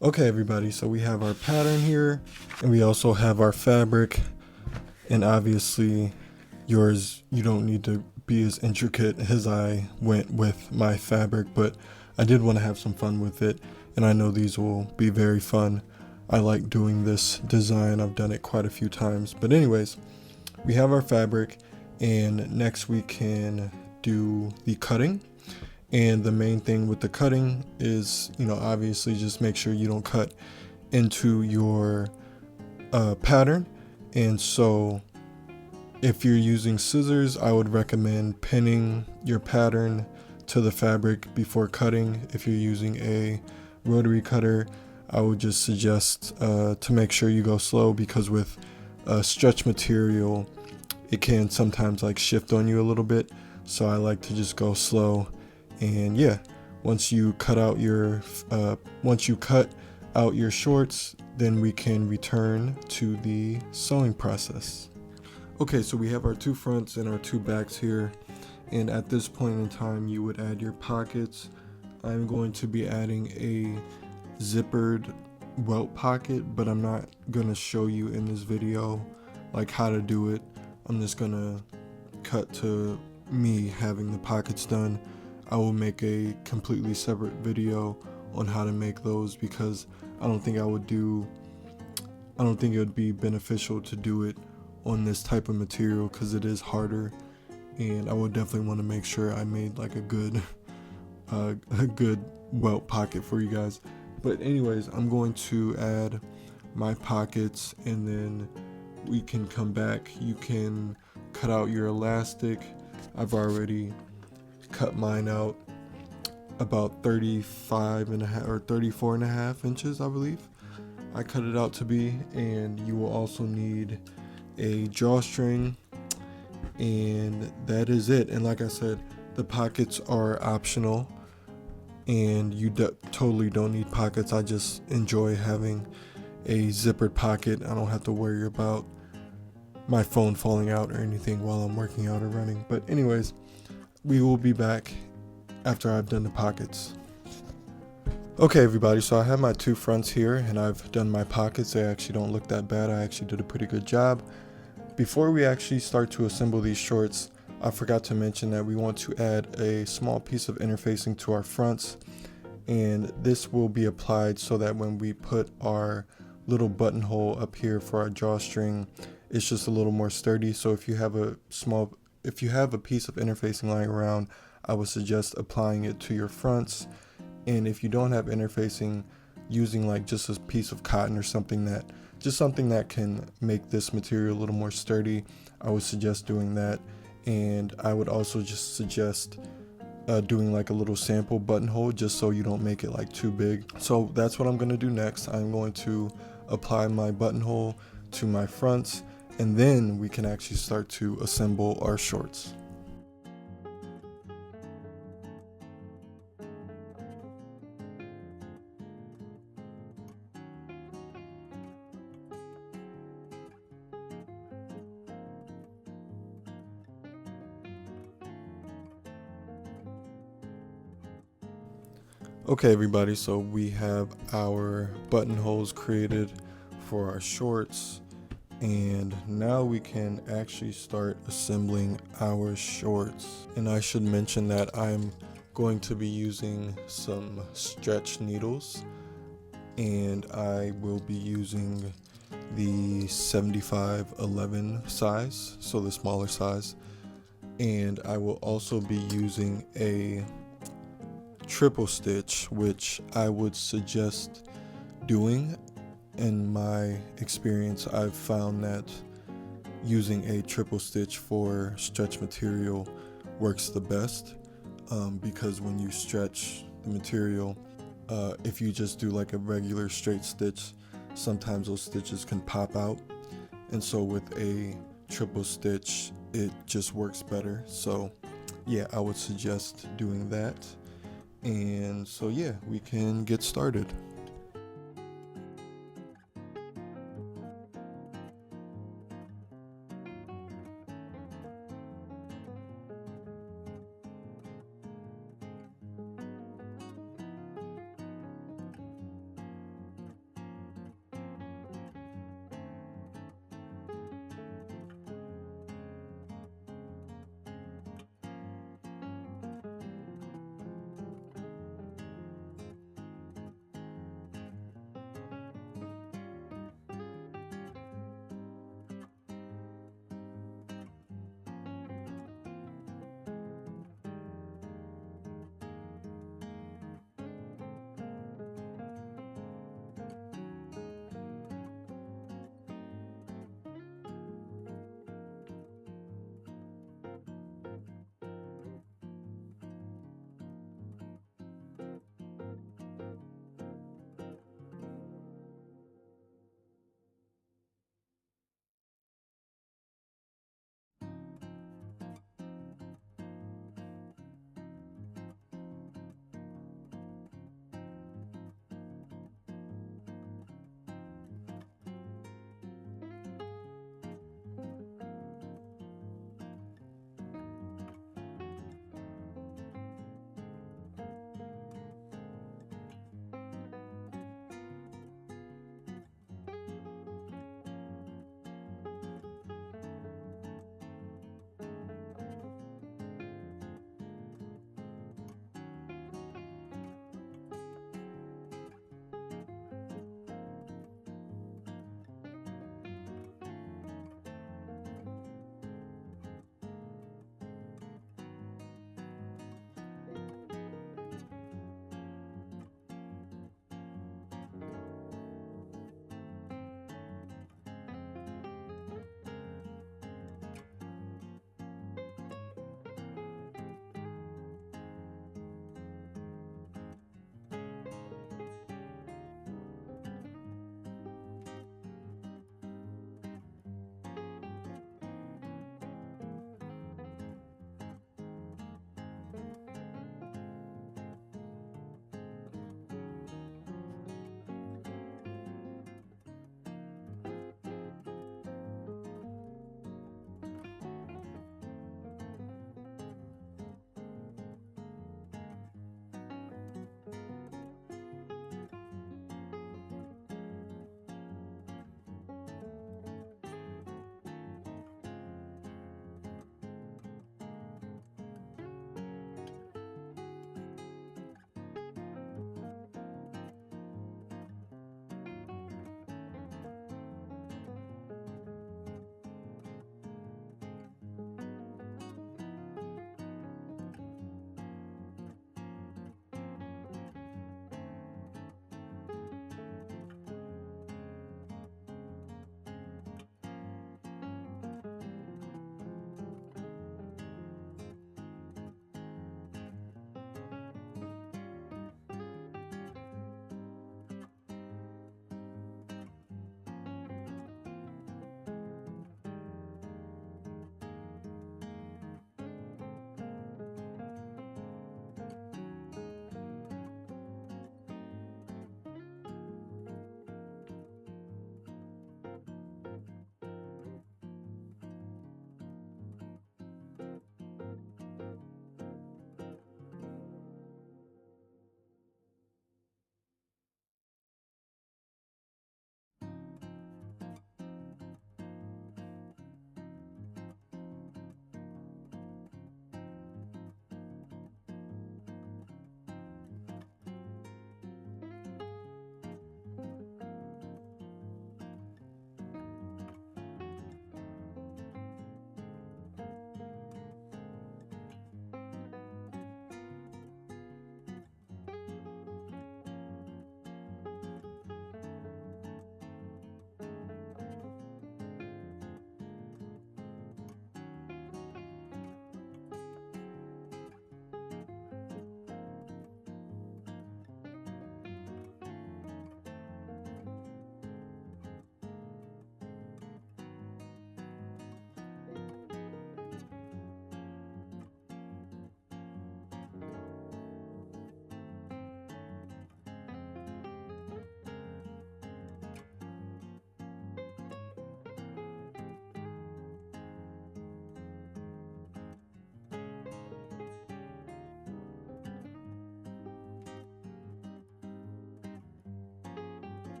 Okay, everybody, so we have our pattern here, and we also have our fabric, and obviously yours, you don't need to be as intricate as I went with my fabric, but I did want to have some fun with it, and I know these will be very fun. I like doing this design. I've done it quite a few times. But anyways, we have our fabric, and next we can do the cutting. And the main thing with the cutting is, obviously just make sure you don't cut into your pattern. And so if you're using scissors, I would recommend pinning your pattern to the fabric before cutting. If you're using a rotary cutter, I would just suggest to make sure you go slow, because with stretch material, it can sometimes like shift on you a little bit. So I like to just go slow. And yeah, once you cut out your shorts, then we can return to the sewing process. Okay, so we have our two fronts and our two backs here, and at this point in time you would add your pockets. I'm going to be adding a zippered welt pocket, but I'm not gonna show you in this video like how to do it. I'm just gonna cut to me having the pockets done. I will make a completely separate video on how to make those, because I don't think it would be beneficial to do it on this type of material, because it is harder, and I would definitely want to make sure I made like a good welt pocket for you guys. But anyways, I'm going to add my pockets, and then we can come back. You can cut out your elastic. I've already cut mine out about 35 and a half or 34 and a half inches, I believe I cut it out to be. And you will also need a drawstring, and that is it. And like I said, the pockets are optional, and you totally don't need pockets. I just enjoy having a zippered pocket. I don't have to worry about my phone falling out or anything while I'm working out or running. But anyways, we will be back after I've done the pockets. Okay, everybody, so I have my two fronts here, and I've done my pockets. They actually don't look that bad. I actually did a pretty good job. Before we actually start to assemble these shorts, I forgot to mention that we want to add a small piece of interfacing to our fronts, and this will be applied so that when we put our little buttonhole up here for our drawstring, it's just a little more sturdy. So if you have a piece of interfacing lying around, I would suggest applying it to your fronts. And if you don't have interfacing, using like just a piece of cotton or something that can make this material a little more sturdy, I would suggest doing that. And I would also just suggest doing like a little sample buttonhole, just so you don't make it like too big. So that's what I'm going to do next. I'm going to apply my buttonhole to my fronts, and then we can actually start to assemble our shorts. Okay, everybody, so we have our buttonholes created for our shorts, and now we can actually start assembling our shorts. And I should mention that I'm going to be using some stretch needles, and I will be using the 7511 size, so the smaller size. And I will also be using a triple stitch, which I would suggest doing. In my experience, I've found that using a triple stitch for stretch material works the best, because when you stretch the material, if you just do like a regular straight stitch, sometimes those stitches can pop out, and so with a triple stitch it just works better. So yeah, I would suggest doing that. And so yeah, we can get started.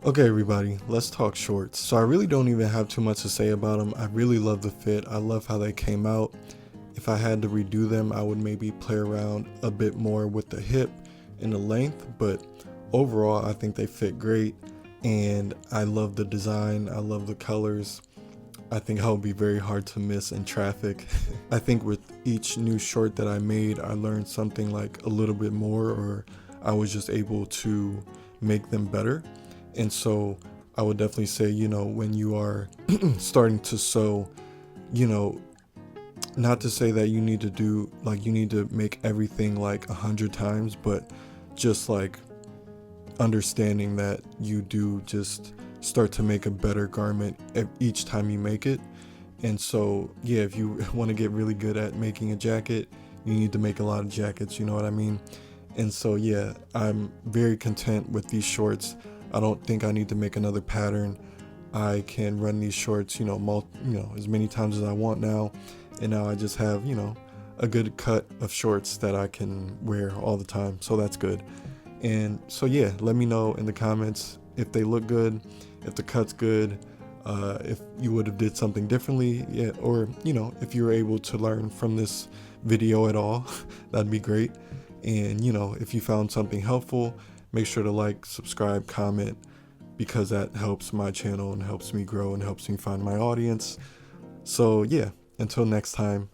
Okay, everybody, let's talk shorts. So I really don't even have too much to say about them. I really love the fit. I love how they came out. If I had to redo them, I would maybe play around a bit more with the hip and the length, but overall, I think they fit great. And I love the design. I love the colors. I think I would be very hard to miss in traffic. I think with each new short that I made, I learned something like a little bit more, or I was just able to make them better. And so I would definitely say, when you are starting to sew, you know, not to say that you need to do like you need to make everything like 100 times, but just like understanding that you do just start to make a better garment each time you make it. And so, yeah, if you want to get really good at making a jacket, you need to make a lot of jackets, you know what I mean? And so, yeah, I'm very content with these shorts. I don't think I need to make another pattern. I can run these shorts, as many times as I want now. And now I just have, a good cut of shorts that I can wear all the time. So that's good. And so, yeah, let me know in the comments if they look good, if the cut's good, if you would have did something differently, yeah, or if you were able to learn from this video at all. That'd be great. And if you found something helpful, make sure to like, subscribe, comment, because that helps my channel and helps me grow and helps me find my audience. So yeah, until next time,